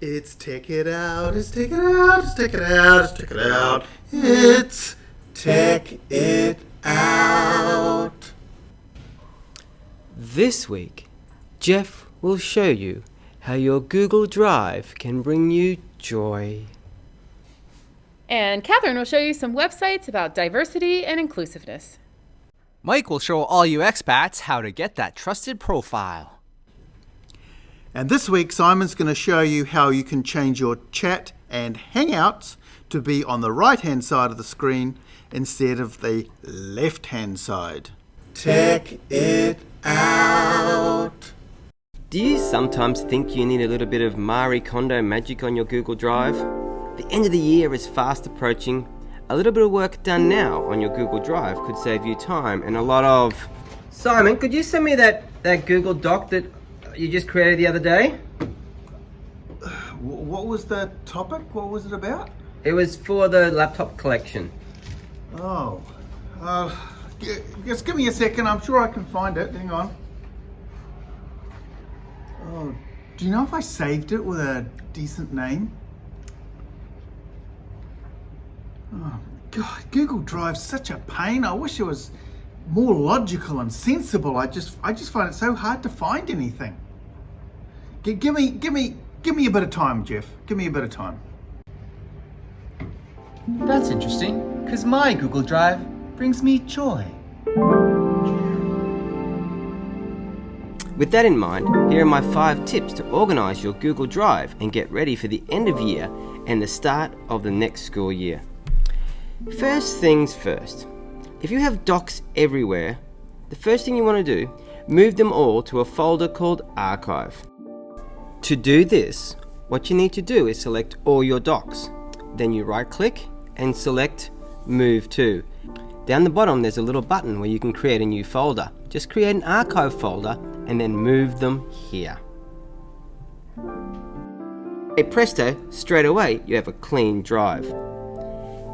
It's take it out, it's take it out, it's take it out, it's take it out. It's take it out. This week, Geoff will show you how your Google Drive can bring you joy. And Katherine will show you some websites about diversity and inclusiveness. Mike will show all you expats how to get that trusted profile. And this week, Simon's going to show you how you can change your chat and Hangouts to be on the right-hand side of the screen instead of the left-hand side. Take it out. Do you sometimes think you need a little bit of Marie Kondo magic on your Google Drive? The end of the year is fast approaching. A little bit of work done now on your Google Drive could save you time and a lot of... Simon, could you send me that Google Doc that you just created the other day? What was the topic? What was it about? It was for the laptop collection. Oh, just give me a second. I'm sure I can find it. Hang on. Oh, do you know if I saved it with a decent name? Oh, God, Google Drive's such a pain. I wish it was more logical and sensible. I just find it so hard to find anything. Give me a bit of time, Geoff. Give me a bit of time. That's interesting, because my Google Drive brings me joy. With that in mind, here are my 5 tips to organise your Google Drive and get ready for the end of year and the start of the next school year. First things first, if you have docs everywhere, the first thing you want to do, move them all to a folder called Archive. To do this, what you need to do is select all your docs. Then you right-click and select Move To. Down the bottom there's a little button where you can create a new folder. Just create an archive folder and then move them here. Hey presto, straight away you have a clean drive.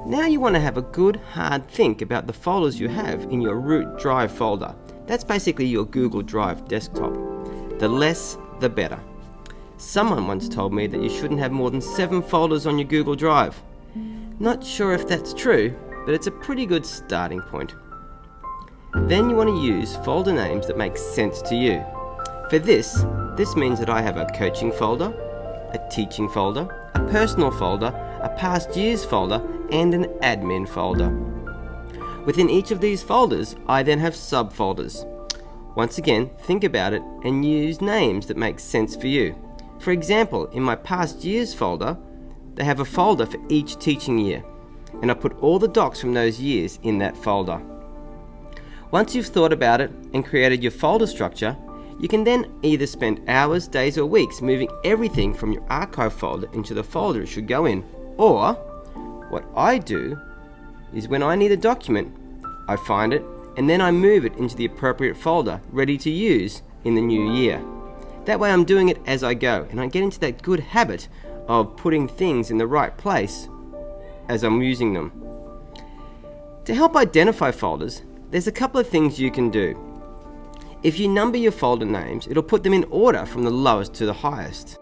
Now you want to have a good hard think about the folders you have in your root drive folder. That's basically your Google Drive desktop. The less, the better. Someone once told me that you shouldn't have more than 7 folders on your Google Drive. Not sure if that's true, but it's a pretty good starting point. Then you want to use folder names that make sense to you. For this means that I have a coaching folder, a teaching folder, a personal folder, a past years folder, and an admin folder. Within each of these folders, I then have subfolders. Once again, think about it and use names that make sense for you. For example, in my past years folder, they have a folder for each teaching year, and I put all the docs from those years in that folder. Once you've thought about it and created your folder structure, you can then either spend hours, days or weeks moving everything from your archive folder into the folder it should go in, or what I do is when I need a document, I find it and then I move it into the appropriate folder ready to use in the new year. That way I'm doing it as I go and I get into that good habit of putting things in the right place as I'm using them. To help identify folders, there's a couple of things you can do. If you number your folder names, it'll put them in order from the lowest to the highest.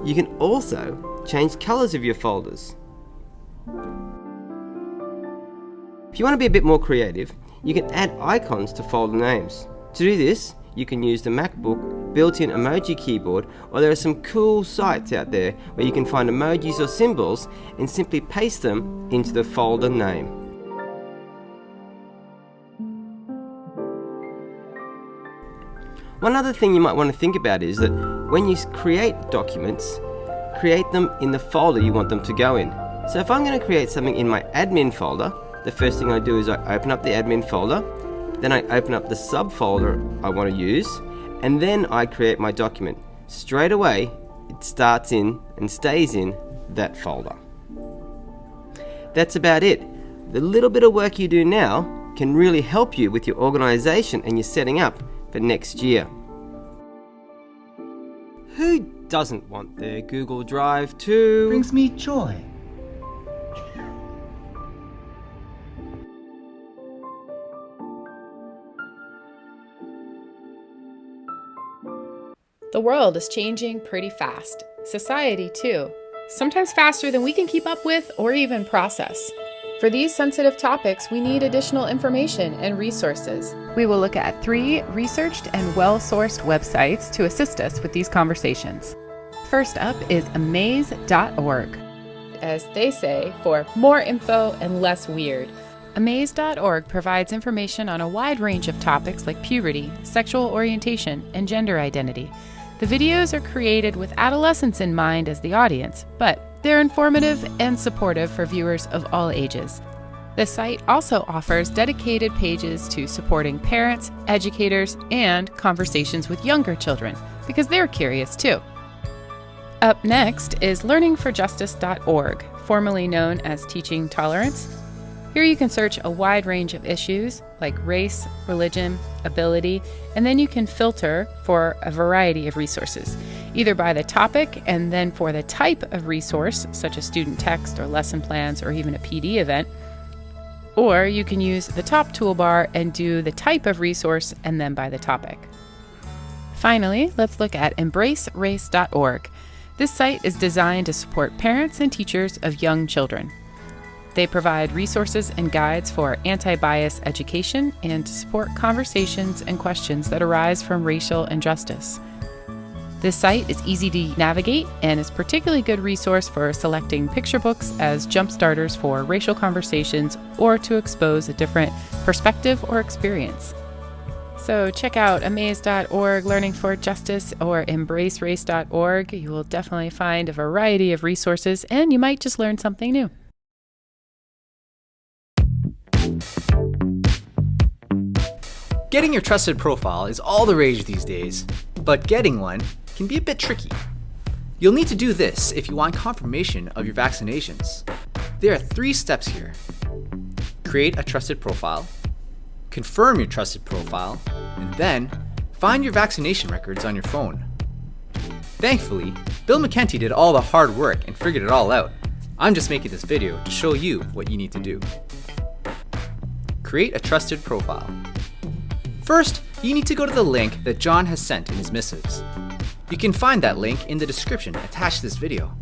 You can also change colors of your folders. If you want to be a bit more creative, you can add icons to folder names. To do this, you can use the MacBook built-in emoji keyboard, or there are some cool sites out there where you can find emojis or symbols and simply paste them into the folder name. One other thing you might want to think about is that when you create documents, create them in the folder you want them to go in. So if I'm going to create something in my admin folder, the first thing I do is I open up the admin folder, then I open up the subfolder I want to use, and then I create my document. Straight away, it starts in and stays in that folder. That's about it. The little bit of work you do now can really help you with your organization and your setting up for next year. Who doesn't want their Google Drive to... Brings me joy. The world is changing pretty fast. Society, too. Sometimes faster than we can keep up with or even process. For these sensitive topics, we need additional information and resources. We will look at 3 researched and well-sourced websites to assist us with these conversations. First up is amaze.org, as they say, for more info and less weird. Amaze.org provides information on a wide range of topics like puberty, sexual orientation, and gender identity. The videos are created with adolescents in mind as the audience, but they're informative and supportive for viewers of all ages. The site also offers dedicated pages to supporting parents, educators, and conversations with younger children, because they're curious too. Up next is learningforjustice.org, formerly known as Teaching Tolerance. Here you can search a wide range of issues like race, religion, ability, and then you can filter for a variety of resources, either by the topic and then for the type of resource, such as student text or lesson plans or even a PD event. Or you can use the top toolbar and do the type of resource and then by the topic. Finally, let's look at embracerace.org. This site is designed to support parents and teachers of young children. They provide resources and guides for anti-bias education and to support conversations and questions that arise from racial injustice. This site is easy to navigate and is a particularly good resource for selecting picture books as jump starters for racial conversations or to expose a different perspective or experience. So check out amaze.org, Learning for Justice, or embracerace.org. You will definitely find a variety of resources and you might just learn something new. Getting your trusted profile is all the rage these days, but getting one can be a bit tricky. You'll need to do this if you want confirmation of your vaccinations. There are 3 steps here. Create a trusted profile, confirm your trusted profile, and then find your vaccination records on your phone. Thankfully, Bill McKenty did all the hard work and figured it all out. I'm just making this video to show you what you need to do. Create a trusted profile. First, you need to go to the link that John has sent in his missives. You can find that link in the description attached to this video.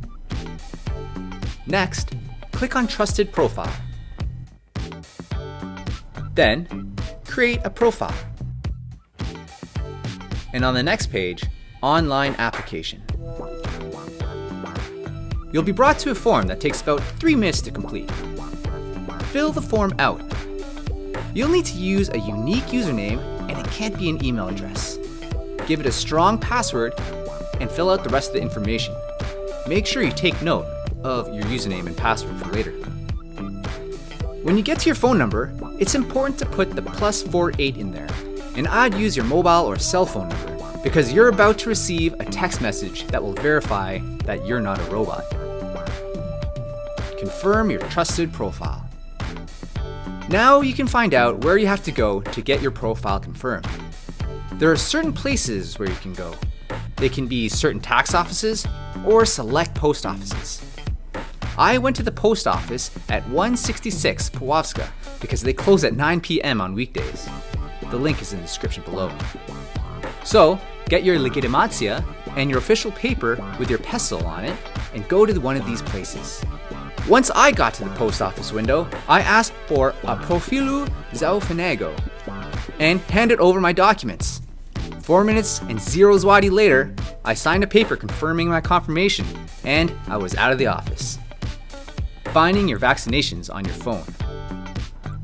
Next, click on Trusted Profile. Then, create a profile. And on the next page, Online Application. You'll be brought to a form that takes about 3 minutes to complete. Fill the form out. You'll need to use a unique username and it can't be an email address. Give it a strong password and fill out the rest of the information. Make sure you take note of your username and password for later. When you get to your phone number, it's important to put the +48 in there, and I'd use your mobile or cell phone number because you're about to receive a text message that will verify that you're not a robot. Confirm your trusted profile. Now you can find out where you have to go to get your profile confirmed. There are certain places where you can go. They can be certain tax offices or select post offices. I went to the post office at 166 Puławska because they close at 9 p.m. on weekdays. The link is in the description below. So, get your legitymacja and your official paper with your PESEL on it and go to one of these places. Once I got to the post office window, I asked for a profilu zaufnego and handed over my documents. 4 minutes and 0 zloty later, I signed a paper confirming my confirmation and I was out of the office. Finding your vaccinations on your phone.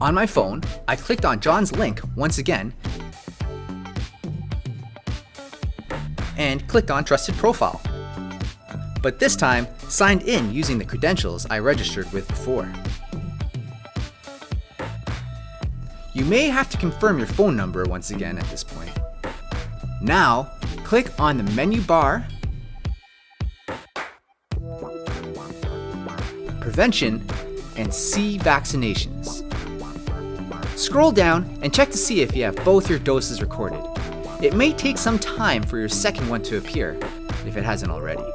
On my phone, I clicked on John's link once again and clicked on Trusted Profile. But this time, signed in using the credentials I registered with before. You may have to confirm your phone number once again at this point. Now, click on the menu bar, Prevention, and see Vaccinations. Scroll down and check to see if you have both your doses recorded. It may take some time for your second one to appear, if it hasn't already.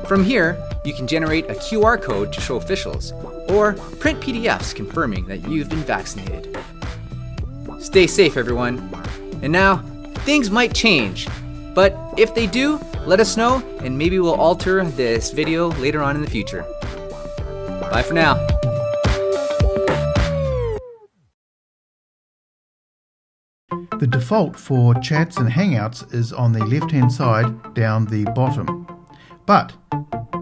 From here, you can generate a QR code to show officials, or print PDFs confirming that you've been vaccinated. Stay safe, everyone. And now, things might change. But if they do, let us know and maybe we'll alter this video later on in the future. Bye for now. The default for chats and Hangouts is on the left-hand side down the bottom. But,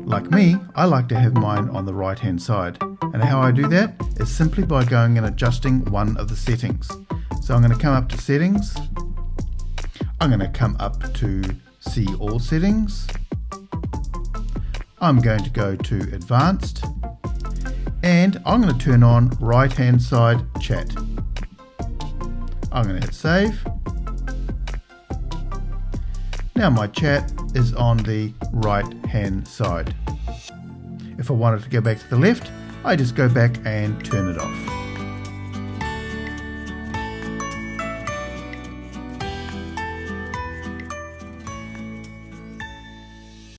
like me, I like to have mine on the right-hand side. And how I do that is simply by going and adjusting one of the settings. So I'm going to come up to Settings. I'm going to come up to See All Settings. I'm going to go to Advanced. And I'm going to turn on right-hand side chat. I'm going to hit Save. Now my chat is on the right-hand side. If I wanted to go back to the left, I just go back and turn it off.